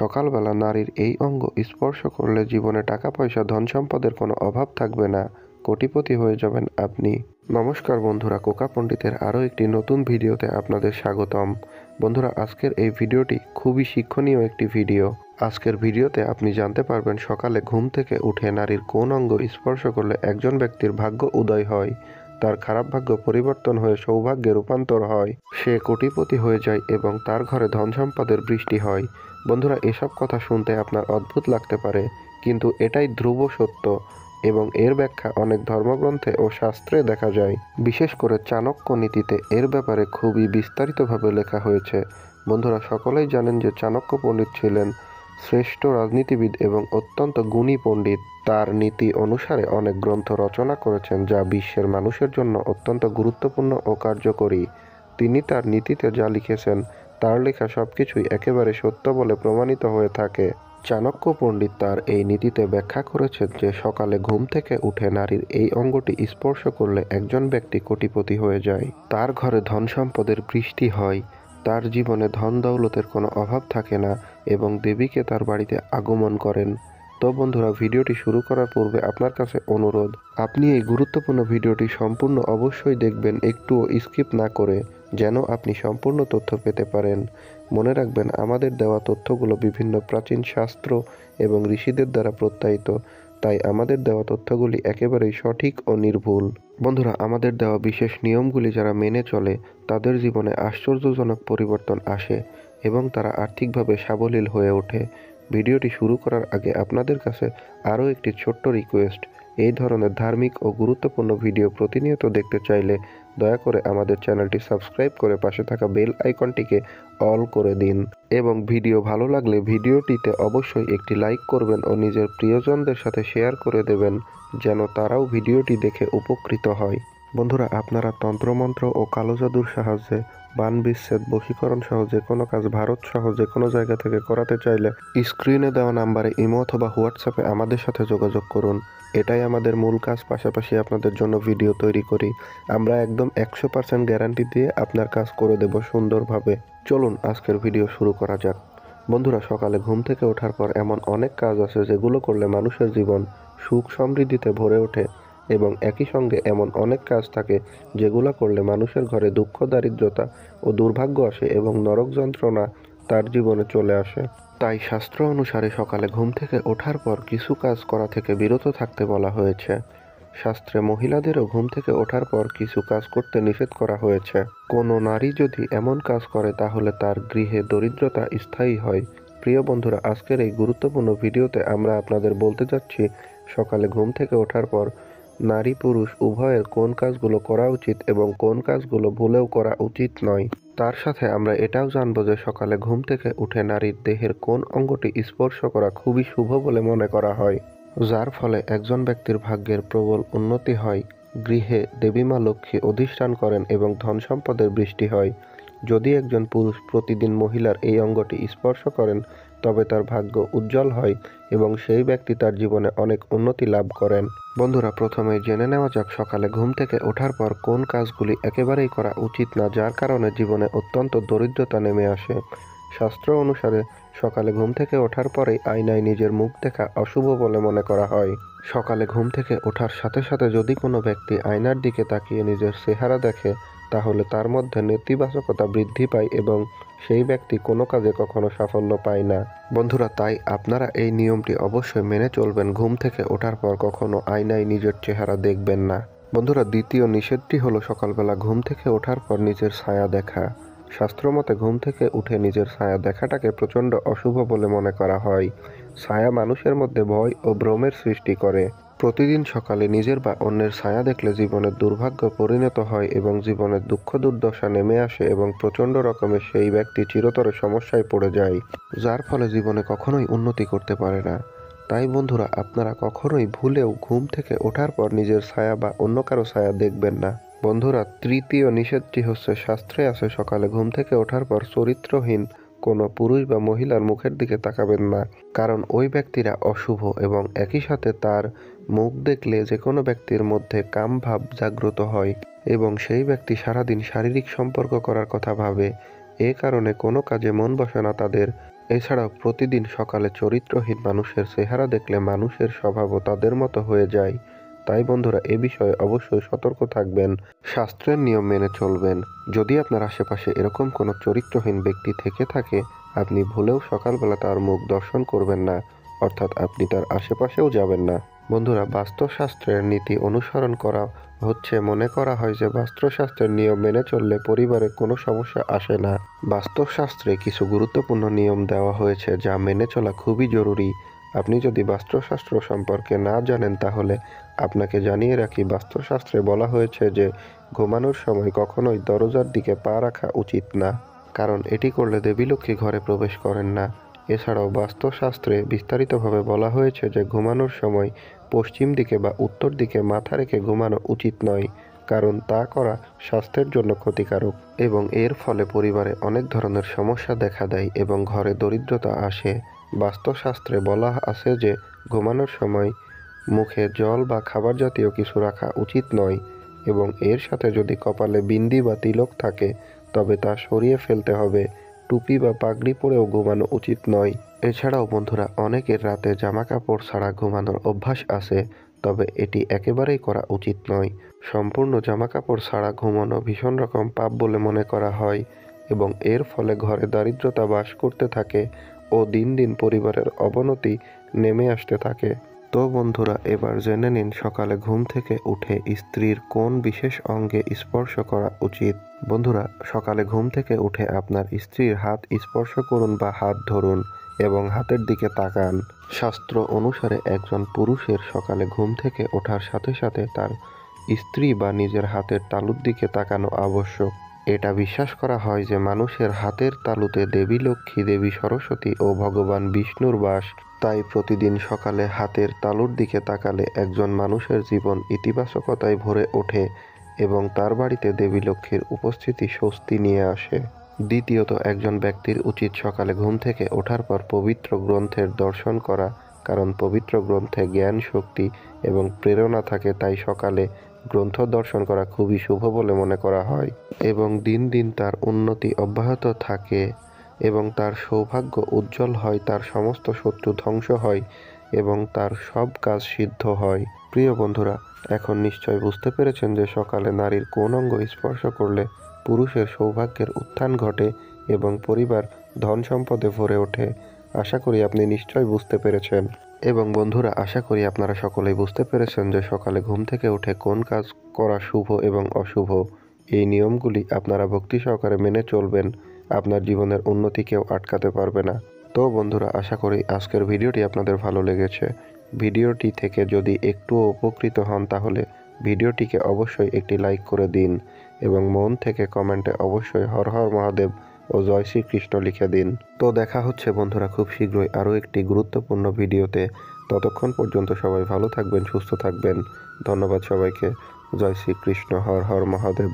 সকালবেলা নারীর এই অঙ্গ স্পর্শ করলে জীবনে টাকা পয়সা ধন সম্পদের কোনো অভাব থাকবে না, কোটিপতি হয়ে যাবেন আপনি। নমস্কার বন্ধুরা, কোকা পণ্ডিতের আরও একটি নতুন ভিডিওতে আপনাদের স্বাগতম। বন্ধুরা, আজকের এই ভিডিওটি খুবই শিক্ষণীয় একটি ভিডিও। আজকের ভিডিওতে আপনি জানতে পারবেন সকালে ঘুম থেকে উঠে নারীর কোন অঙ্গ স্পর্শ করলে একজন ব্যক্তির ভাগ্য উদয় হয়, তার খারাপ ভাগ্য পরিবর্তন হয়ে সৌভাগ্যে রূপান্তর হয়, সে কোটিপতি হয়ে যায় এবং তার ঘরে ধন সম্পদের বৃষ্টি হয়। বন্ধুরা, এসব কথা শুনতে আপনার অদ্ভুত লাগতে পারে, কিন্তু এটাই ধ্রুব সত্য এবং এর ব্যাখ্যা অনেক ধর্মগ্রন্থে ও শাস্ত্রে দেখা যায়। বিশেষ করে চাণক্য নীতিতে এর ব্যাপারে খুবই বিস্তারিতভাবে লেখা হয়েছে। বন্ধুরা, সকলেই জানেন যে চাণক্য পণ্ডিত ছিলেন শ্রেষ্ঠ রাজনীতিবিদ এবং অত্যন্ত গুণী পণ্ডিত। তার নীতি অনুসারে অনেক গ্রন্থ রচনা করেছেন যা বিশ্বের মানুষের জন্য অত্যন্ত গুরুত্বপূর্ণ ও কার্যকরী। তিনি তার নীতিতে যা লিখেছেন তার লেখা সবকিছুই একেবারে সত্য বলে প্রমাণিত হয়ে থাকে। চাণক্য পণ্ডিত তার এই নীতিতে ব্যাখ্যা করেছেন যে সকালে ঘুম থেকে উঠে নারীর এই অঙ্গটি স্পর্শ করলে একজন ব্যক্তি কোটিপতি হয়ে যায়, তার ঘরে ধন সম্পদের বৃষ্টি হয়, তার জীবনে ধন দৌলতের কোনো অভাব থাকে না এবং দেবীকে তার বাড়িতে আগমন করেন। তো বন্ধুরা, ভিডিওটি শুরু করার পূর্বে আপনার কাছে অনুরোধ, আপনি এই গুরুত্বপূর্ণ ভিডিওটি সম্পূর্ণ অবশ্যই দেখবেন, একটুও স্কিপ না করে, যেন আপনি সম্পূর্ণ তথ্য পেতে পারেন। মনে রাখবেন, আমাদের দেওয়া তথ্যগুলো বিভিন্ন প্রাচীন শাস্ত্র এবং ঋষিদের দ্বারা প্রত্যায়িত, তাই আমাদের দেওয়া তথ্যগুলি একেবারেই সঠিক ও নির্ভুল। বন্ধুরা, আমাদের দেওয়া বিশেষ নিয়মগুলি যারা মেনে চলে তাদের জীবনে আশ্চর্যজনক পরিবর্তন আসে এবং তারা আর্থিকভাবে সাবলীল হয়ে ওঠে। ভিডিওটি শুরু করার আগে আপনাদের কাছে আরও একটি ছোট্ট রিকোয়েস্ট, এই ধরনের ধার্মিক ও গুরুত্বপূর্ণ ভিডিও প্রতিনিয়ত দেখতে চাইলে দয়া করে আমাদের চ্যানেলটি সাবস্ক্রাইব করে পাশে থাকা বেল আইকনটিকে অল করে দিন এবং ভিডিও ভালো লাগলে ভিডিওটিতে অবশ্যই একটি লাইক করবেন ও নিজের প্রিয়জনদের সাথে শেয়ার করে দেবেন, যেন তারাও ভিডিওটি দেখে উপকৃত হয়। বন্ধুরা, আপনারা তন্ত্রমন্ত্র ও কালো জাদুর সাহায্যে বান বিচ্ছেদ, বশীকরণ সহ যে কোনো কাজ ভারত সহ যে কোনো জায়গা থেকে করাতে চাইলে স্ক্রিনে দেওয়া নাম্বারে ইমো অথবা হোয়াটসঅ্যাপে আমাদের সাথে যোগাযোগ করুন। এটাই আমাদের মূল কাজ, পাশাপাশি আপনাদের জন্য ভিডিও তৈরি করি। আমরা একদম 100% গ্যারান্টি দিয়ে আপনার কাজ করে দেব সুন্দরভাবে। চলুন আজকের ভিডিও শুরু করা যাক। বন্ধুরা, সকালে ঘুম থেকে ওঠার পর এমন অনেক কাজ আছে যেগুলো করলে মানুষের জীবন সুখ সমৃদ্ধিতে ভরে ওঠে এবং একই সঙ্গে এমন অনেক কাজ থাকে যেগুলো করলে মানুষের ঘরে দুঃখ, দারিদ্রতা ও দুর্ভাগ্য আসে এবং নরক যন্ত্রণা তার জীবনে চলে আসে। তাই শাস্ত্র অনুসারে সকালে ঘুম থেকে ওঠার পর কিছু কাজ করা থেকে বিরত থাকতে বলা হয়েছে। শাস্ত্রে মহিলাদেরও ঘুম থেকে ওঠার পর কিছু কাজ করতে নিষেধ করা হয়েছে। কোনো নারী যদি এমন কাজ করে তাহলে তার গৃহে দরিদ্রতা স্থায়ী হয়। প্রিয় বন্ধুরা, আজকের এই গুরুত্বপূর্ণ ভিডিওতে আমরা আপনাদের বলতে যাচ্ছি সকালে ঘুম থেকে ওঠার পর নারী পুরুষ উভয়ের কোন কাজগুলো করা উচিত এবং কোন কাজগুলো ভুলেও করা উচিত নয়। তার সাথে আমরা এটাও জানবো যে সকালে ঘুম থেকে উঠে নারীর দেহের কোন অঙ্গটি স্পর্শ করা খুবই শুভ বলে মনে করা হয়, যার ফলে একজন ব্যক্তির ভাগ্যের প্রবল উন্নতি হয়, গৃহে দেবী মা লক্ষ্মী অধিষ্ঠান করেন এবং ধন সম্পদের বৃষ্টি হয়। যদি একজন পুরুষ প্রতিদিন মহিলার এই অঙ্গটি স্পর্শ করেন তবে তার ভাগ্য উজ্জ্বল হয় এবং সেই ব্যক্তি তার জীবনে অনেক উন্নতি লাভ করেন। বন্ধুরা, প্রথমে জেনে নেওয়া যাক সকালে ঘুম থেকে ওঠার পর কোন কাজগুলি একেবারেই করা উচিত না, যার কারণে জীবনে অত্যন্ত দরিদ্রতা নেমে আসে। শাস্ত্র অনুসারে সকালে ঘুম থেকে ওঠার পরেই আয়নায় নিজের মুখ দেখা অশুভ বলে মনে করা হয়। সকালে ঘুম থেকে ওঠার সাথে সাথে যদি কোনো ব্যক্তি আয়নার দিকে তাকিয়ে নিজের চেহারা দেখে তাহলে তার মধ্যে নেতিবাচকতা বৃদ্ধি পায় এবং সেই ব্যক্তি কোনো কাজে কখনো সাফল্য পায় না। বন্ধুরা, তাই আপনারা এই নিয়মটি অবশ্যই মেনে চলবেন, ঘুম থেকে ওঠার পর কখনো আয়নায় নিজের চেহারা দেখবেন না। বন্ধুরা, দ্বিতীয় নিষেধটি হলো সকালবেলা ঘুম থেকে ওঠার পর নিজের ছায়া দেখা। শাস্ত্রমতে ঘুম থেকে উঠে নিজের ছায়া দেখাটাকে প্রচণ্ড অশুভ বলে মনে করা হয়। ছায়া মানুষের মধ্যে ভয় ও ভ্রমের সৃষ্টি করে। প্রতিদিন সকালে নিজের বা অন্যের ছায়া দেখলে জীবনের দুর্ভাগ্য পরিণত হয় এবং জীবনের দুঃখ দুর্দশা নেমে আসে এবং প্রচণ্ড রকমের সেই ব্যক্তি চিরতরে সমস্যায় পড়ে যায়, যার ফলে জীবনে কখনোই উন্নতি করতে পারে না। তাই বন্ধুরা, আপনারা কখনোই ভুলেও ঘুম থেকে ওঠার পর নিজের ছায়া বা অন্য কারো ছায়া দেখবেন না। বন্ধুরা, তৃতীয় নিষেধটি হচ্ছে, শাস্ত্রে আছে সকালে ঘুম থেকে ওঠার পর চরিত্রহীন কোনো পুরুষ বা মহিলার মুখের দিকে তাকাবেন না, কারণ ওই ব্যক্তিরা অশুভ এবং একই সাথে তার মুখ দেখলে যে কোনো ব্যক্তির মধ্যে কাম ভাব জাগ্রত হয় এবং সেই ব্যক্তি সারাদিন শারীরিক সম্পর্ক করার কথা ভাবে। এ কারণে কোনো কাজে মন বসে না তাদের এছাড়াও প্রতিদিন সকালে চরিত্রহীন মানুষের চেহারা দেখলে মানুষের স্বভাবও তাদের মতো হয়ে যায়। তাই বন্ধুরা, এ বিষয়ে অবশ্যই সতর্ক থাকবেন, শাস্ত্রের নিয়ম মেনে চলবেন। যদি আপনার আশেপাশে এরকম কোনো চরিত্রহীন ব্যক্তি থেকে থাকে, আপনি ভুলেও সকালবেলা তার মুখ দর্শন করবেন না, অর্থাৎ আপনি তার আশেপাশেও যাবেন না। বন্ধুরা, বাস্তুশাস্ত্রের নীতি অনুসরণ করা হচ্ছে মনে করা হয় যে বাস্তুশাস্ত্রের নিয়ম মেনে চললে পরিবারে কোনো সমস্যা আসে না। বাস্তুশাস্ত্রে কিছু গুরুত্বপূর্ণ নিয়ম দেওয়া হয়েছে যা মেনে চলা খুবই জরুরি। আপনি যদি বাস্তুশাস্ত্র সম্পর্কে না জানেন তাহলে আপনাকে জানিয়ে রাখি, বাস্তুশাস্ত্রে বলা হয়েছে যে ঘুমানোর সময় কখনোই দরজার দিকে পা রাখা উচিত না, কারণ এটি করলে দেবীলক্ষ্মী ঘরে প্রবেশ করেন না। এছাড়াও বাস্তুশাস্ত্রে বিস্তারিতভাবে বলা হয়েছে যে ঘুমানোর সময় পশ্চিম দিকে বা উত্তর দিকে মাথা রেখে ঘুমানো উচিত নয়, কারণ তা করা স্বাস্থ্যের জন্য ক্ষতিকারক এবং এর ফলে পরিবারে অনেক ধরনের সমস্যা দেখা দেয় এবং ঘরে দরিদ্রতা আসে। বাস্তুশাস্ত্রে বলা আছে যে ঘুমানোর সময় মুখে জল বা খাবার জাতীয় কিছু রাখা উচিত নয় এবং এর সাথে যদি কপালে বিন্দি বা তিলক থাকে তবে তা সরিয়ে ফেলতে হবে। টুপি বা পাগড়ি পরেও ঘুমানো উচিত নয়। এছাড়াও বন্ধুরা, অনেকের রাতে জামা কাপড় ছাড়া ঘুমানোর অভ্যাস আছে, তবে এটি একেবারেই করা উচিত নয়। সম্পূর্ণ জামা কাপড় ছাড়া ঘুমানো ভীষণ রকম পাপ বলে মনে করা হয় এবং এর ফলে ঘরে দারিদ্রতা বাস করতে থাকে ও দিন দিন পরিবারের অবনতি নেমে আসতে থাকে। তো বন্ধুরা, এবার জেনে নিন সকালে ঘুম থেকে উঠে স্ত্রীর কোন বিশেষ অঙ্গে স্পর্শ করা উচিত। বন্ধুরা, সকালে ঘুম থেকে উঠে আপনার স্ত্রীর হাত স্পর্শ করুন বা হাত ধরুন এবং হাতের দিকে তাকান। শাস্ত্র অনুসারে একজন পুরুষের সকালে ঘুম থেকে ওঠার সাথে সাথে তার স্ত্রী বা নিজের হাতের তালুর দিকে তাকানো আবশ্যক। এটা বিশ্বাস করা হয় যে মানুষের হাতের তালুতে দেবী লক্ষ্মী, দেবী সরস্বতী ও ভগবান বিষ্ণুর বাস। তাই প্রতিদিন সকালে হাতের তালুর দিকে তাকালে একজন মানুষের জীবন ইতিবাচকতায় ভরে ওঠে এবং তার বাড়িতে দেবী লক্ষ্মীর উপস্থিতি স্বস্তি নিয়ে আসে। দ্বিতীয়ত, একজন ব্যক্তির উচিত সকালে ঘুম থেকে ওঠার পর পবিত্র গ্রন্থের দর্শন করা, কারণ পবিত্র গ্রন্থে জ্ঞান, শক্তি এবং প্রেরণা থাকে। তাই সকালে গ্রন্থ দর্শন করা খুবই শুভ বলে মনে করা হয় এবং দিন দিন তার উন্নতি অব্যাহত থাকে এবং তার সৌভাগ্য উজ্জ্বল হয়, তার সমস্ত শত্রু ধ্বংস হয় এবং তার সব কাজ সিদ্ধ হয়। প্রিয় বন্ধুরা, এখন নিশ্চয় বুঝতে পেরেছেন যে সকালে নারীর কোন অঙ্গ স্পর্শ করলে পুরুষের সৌভাগ্যের উত্থান ঘটে এবং পরিবার ধন সম্পদে ভরে ওঠে। আশা করি আপনি নিশ্চয় বুঝতে পেরেছেন এবং বন্ধুরা, আশা করি আপনারা সকলেই বুঝতে পেরেছেন যে সকালে ঘুম থেকে উঠে কোন কাজ করা শুভ এবং অশুভ। এই নিয়মগুলি আপনারা ভক্তি সহকারে মেনে চলবেন, আপনার জীবনের উন্নতি কেউ আটকাতে পারবে না। তো বন্ধুরা, আশা করি আজকের ভিডিওটি আপনাদের ভালো লেগেছে। ভিডিওটি থেকে যদি একটুও উপকৃত হন তাহলে ভিডিওটিকে অবশ্যই একটি লাইক করে দিন এবং মন থেকে কমেন্টে অবশ্যই হর হর মহাদেব ও জয় শ্রীকৃষ্ণ লিখে দিন। তো দেখা হচ্ছে বন্ধুরা খুব শীঘ্রই আরও একটি গুরুত্বপূর্ণ ভিডিওতে। ততক্ষণ পর্যন্ত সবাই ভালো থাকবেন, সুস্থ থাকবেন। ধন্যবাদ সবাইকে। জয় শ্রীকৃষ্ণ। হর হর মহাদেব।